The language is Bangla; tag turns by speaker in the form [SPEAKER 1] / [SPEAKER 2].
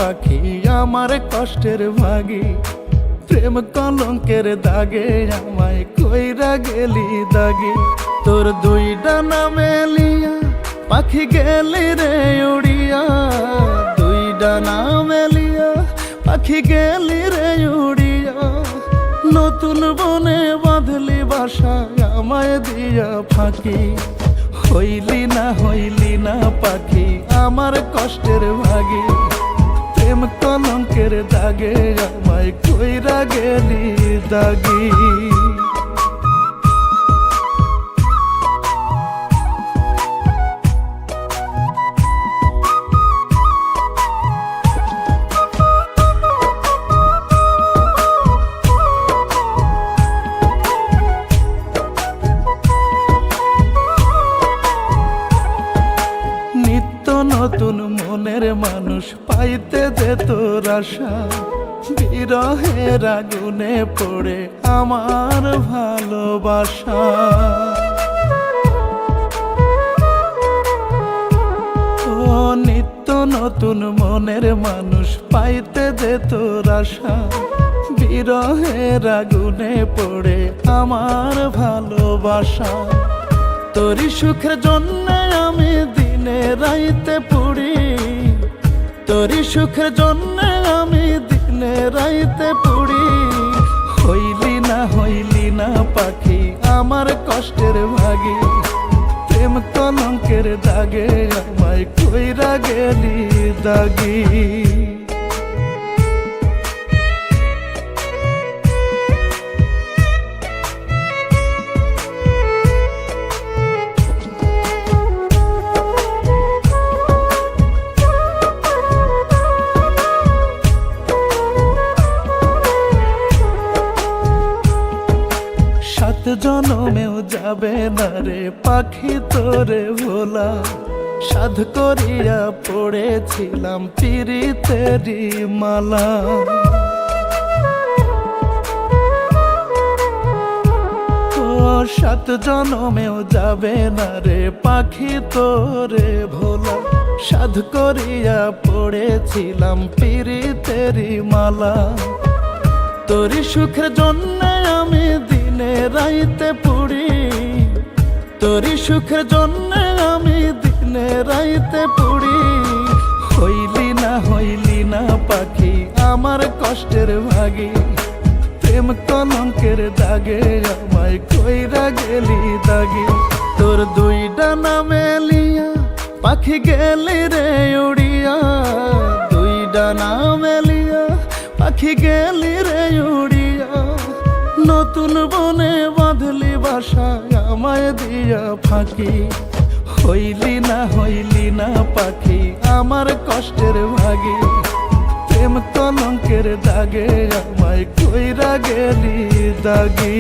[SPEAKER 1] পাখি আমার কষ্টের ভাগী, প্রেম কলঙ্কের দাগে আমায় কইরা গেলি দাগি। তোর দুই ডানা মেলিয়া পাখি গেলি রে উড়িয়া, দুই ডানা মেলিয়া পাখি গেলি রে উড়িয়া। নতুন বনে বাঁধলি বাসা আমায় দিয়া ফাঁকি, হইলি না পাখি আমার কষ্টের ভাগী, প্রেম কলঙ্কের দাগে আমায় কইরা গেলি দাগি। নতুন মনের মানুষ পাইতে যে তোর আশা, বিরহের আগুনে পড়ে আমার ভালোবাসা। ও নিত্য নতুন মনের মানুষ পাইতে যে তোর আশা, বিরহের আগুনে পড়ে আমার ভালোবাসা। তোরই সুখের জন্য আমি দিনে রাইতে পুড়ি, তোরই সুখের জন্য আমি দিনে রাইতে পুড়ি। হইলি না পাখি আমার কষ্টের ভাগী, প্রেম কলঙ্কের দাগে আমায় কইরা গেলি দাগি। সাত জনমেও যাবে না রে পাখি তোরে ভোলা, সাধ করিয়া পড়েছিলাম পিরিতেরি মালা। ও সাত জনমেও যাবে না রে পাখি তোরে ভোলা, সাধ করিয়া পড়েছিলাম পিরিতেরি মালা। তোরই সুখের জন্য আমি দিনে রাইতে পুড়ি, তোরই সুখের জন্য আমি দিনে রাইতে পুড়ি। হইলি না পাখি আমার কষ্টের ভাগী, প্রেম কলঙ্কের দাগে আমায় কইরা গেলি দাগি। তোর দুই ডানা মেলিয়া পাখি গেলি রে উড়িয়া, দুই ডানা মেলিয়া পাখি গেলি রে উড়িয়া। নতুন বনে বাঁধলি বাসা আমায় দিয়া ফাঁকি, হইলি না পাখি আমার কষ্টের ভাগী, প্রেম কলঙ্কের দাগে আমায় কইরা গেলি দাগি।